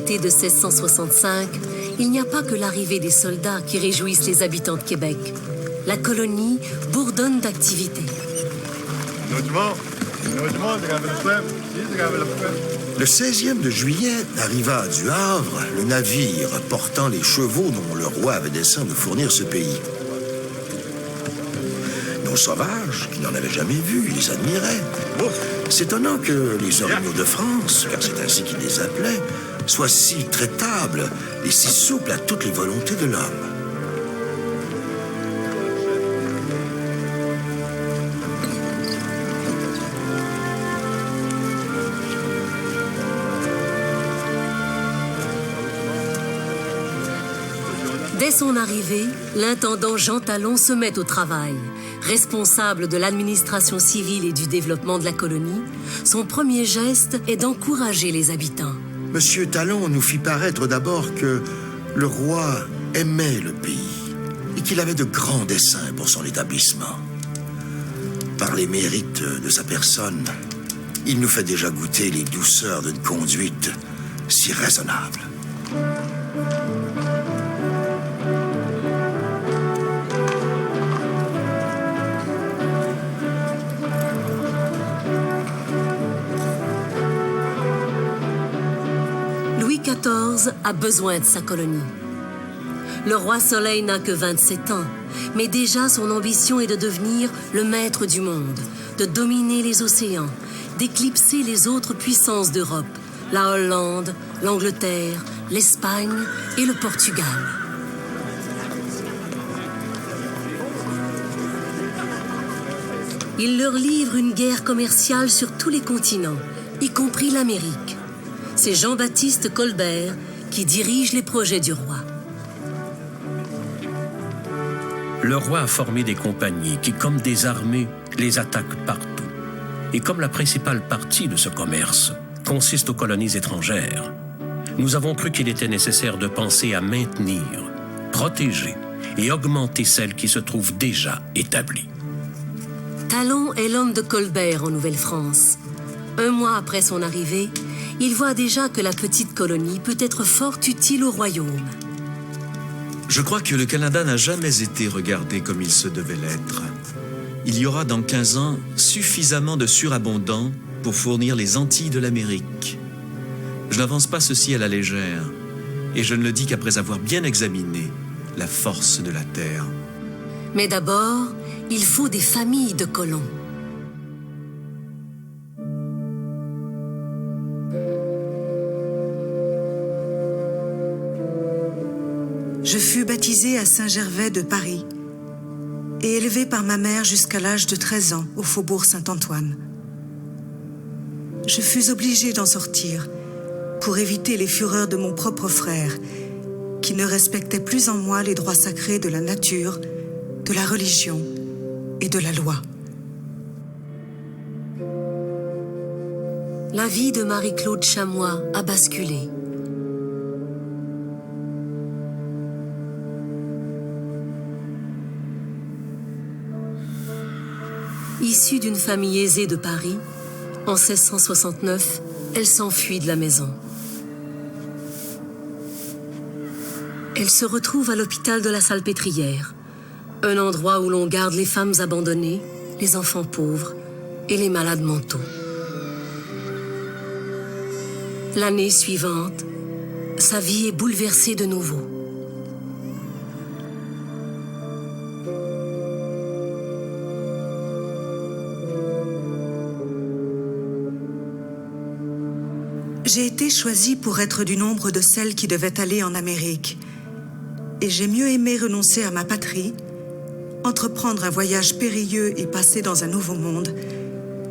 l'été de 1665, il n'y a pas que l'arrivée des soldats qui réjouissent les habitants de Québec. La colonie bourdonne d'activités. Le 16e de juillet arriva du Havre le navire portant les chevaux dont le roi avait dessein de fournir ce pays. Nos sauvages, qui n'en avaient jamais vu, les admiraient. S'étonnant que les orignaux de France, car c'est ainsi qu'ils les appelaient, soient si traitables et si souples à toutes les volontés de l'homme. Dès son arrivée, l'intendant Jean Talon se met au travail. Responsable de l'administration civile et du développement de la colonie, son premier geste est d'encourager les habitants. Monsieur Talon nous fit paraître d'abord que le roi aimait le pays et qu'il avait de grands desseins pour son établissement. Par les mérites de sa personne, il nous fait déjà goûter les douceurs d'une conduite si raisonnable. Louis XIV a besoin de sa colonie. Le roi Soleil n'a que 27 ans, mais déjà son ambition est de devenir le maître du monde, de dominer les océans, d'éclipser les autres puissances d'Europe, la Hollande, l'Angleterre, l'Espagne et le Portugal. Il leur livre une guerre commerciale sur tous les continents, y compris l'Amérique. C'est Jean-Baptiste Colbert qui dirige les projets du roi. Le roi a formé des compagnies qui, comme des armées, les attaquent partout. Et comme la principale partie de ce commerce consiste aux colonies étrangères, nous avons cru qu'il était nécessaire de penser à maintenir, protéger et augmenter celles qui se trouvent déjà établies. Talon est l'homme de Colbert en Nouvelle-France. Un mois après son arrivée, il voit déjà que la petite colonie peut être fort utile au royaume. Je crois que le Canada n'a jamais été regardé comme il se devait l'être. Il y aura dans 15 ans suffisamment de surabondants pour fournir les Antilles de l'Amérique. Je n'avance pas ceci à la légère, et je ne le dis qu'après avoir bien examiné la force de la terre. Mais d'abord, il faut des familles de colons. Je fus baptisée à Saint-Gervais de Paris et élevée par ma mère jusqu'à l'âge de 13 ans au faubourg Saint-Antoine. Je fus obligée d'en sortir pour éviter les fureurs de mon propre frère qui ne respectait plus en moi les droits sacrés de la nature, de la religion et de la loi. La vie de Marie-Claude Chamois a basculé. Issue d'une famille aisée de Paris, en 1669, elle s'enfuit de la maison. Elle se retrouve à l'hôpital de la Salpêtrière, un endroit où l'on garde les femmes abandonnées, les enfants pauvres et les malades mentaux. L'année suivante, sa vie est bouleversée de nouveau. J'ai été choisie pour être du nombre de celles qui devaient aller en Amérique. Et j'ai mieux aimé renoncer à ma patrie, entreprendre un voyage périlleux et passer dans un nouveau monde,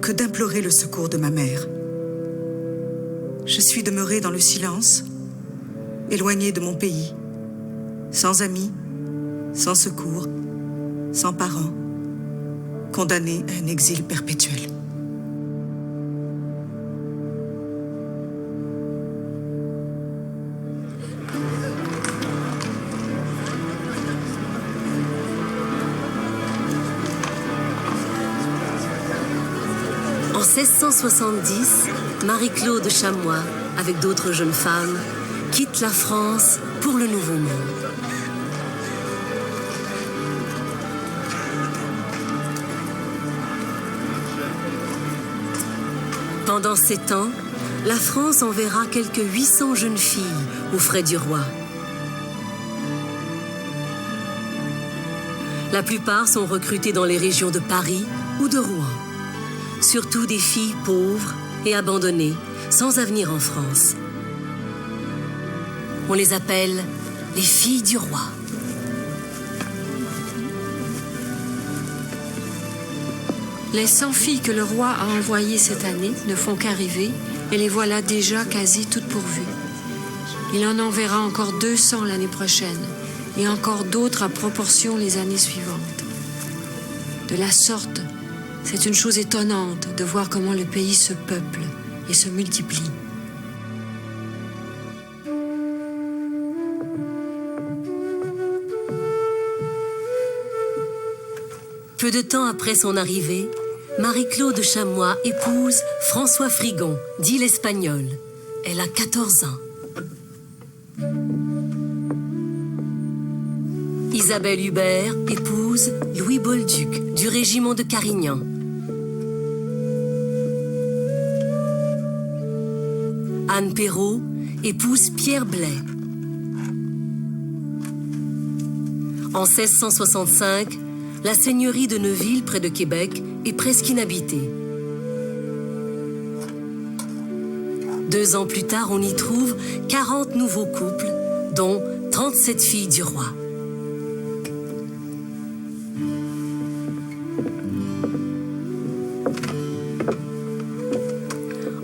que d'implorer le secours de ma mère. Je suis demeurée dans le silence, éloignée de mon pays, sans amis, sans secours, sans parents, condamnée à un exil perpétuel. En 1670, Marie-Claude Chamois, avec d'autres jeunes femmes, quittent la France pour le Nouveau Monde. Pendant 7 ans, la France enverra quelques 800 jeunes filles aux frais du roi. La plupart sont recrutées dans les régions de Paris ou de Rouen. Surtout des filles pauvres et abandonnées, sans avenir en France. On les appelle les filles du roi. Les 100 filles que le roi a envoyées cette année ne font qu'arriver et les voilà déjà quasi toutes pourvues. Il en enverra encore 200 l'année prochaine et encore d'autres à proportion les années suivantes. De la sorte, c'est une chose étonnante de voir comment le pays se peuple et se multiplie. Peu de temps après son arrivée, Marie-Claude Chamois épouse François Frigon, dit l'Espagnol. Elle a 14 ans. Isabelle Hubert épouse Louis Bolduc, du régiment de Carignan. Anne Perrault épouse Pierre Blais. En 1665, la seigneurie de Neuville, près de Québec, est presque inhabitée. 2 ans plus tard, on y trouve 40 nouveaux couples, dont 37 filles du roi.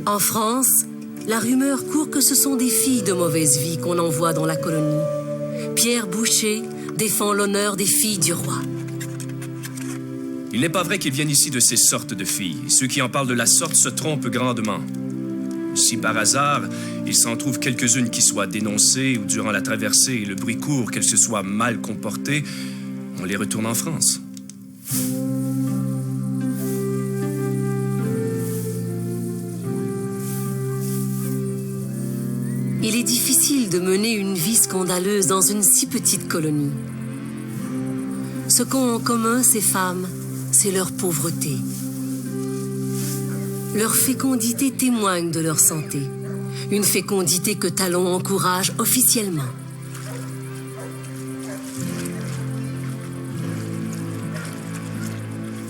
En France, la rumeur court que ce sont des filles de mauvaise vie qu'on envoie dans la colonie. Pierre Boucher défend l'honneur des filles du roi. Il n'est pas vrai qu'ils viennent ici de ces sortes de filles. Ceux qui en parlent de la sorte se trompent grandement. Si par hasard, il s'en trouve quelques-unes qui soient dénoncées ou durant la traversée et le bruit court qu'elles se soient mal comportées, on les retourne en France. Il est difficile de mener une vie scandaleuse dans une si petite colonie. Ce qu'ont en commun ces femmes, c'est leur pauvreté. Leur fécondité témoigne de leur santé, une fécondité que Talon encourage officiellement.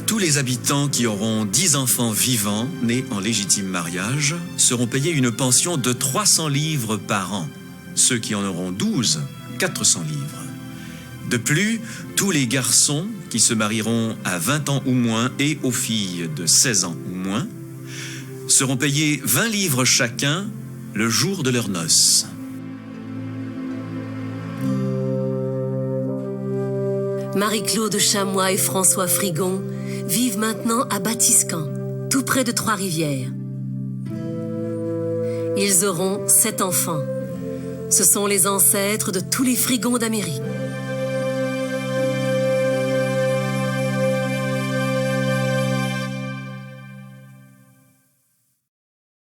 Tous les habitants qui auront 10 enfants vivants, nés en légitime mariage, seront payés une pension de 300 livres par an. Ceux qui en auront 12, 400 livres. De plus, tous les garçons qui se marieront à 20 ans ou moins et aux filles de 16 ans ou moins seront payés 20 livres chacun le jour de leurs noces. Marie-Claude Chamois et François Frigon vivent maintenant à Batiscan, tout près de Trois-Rivières. Ils auront 7 enfants. Ce sont les ancêtres de tous les Frigons d'Amérique.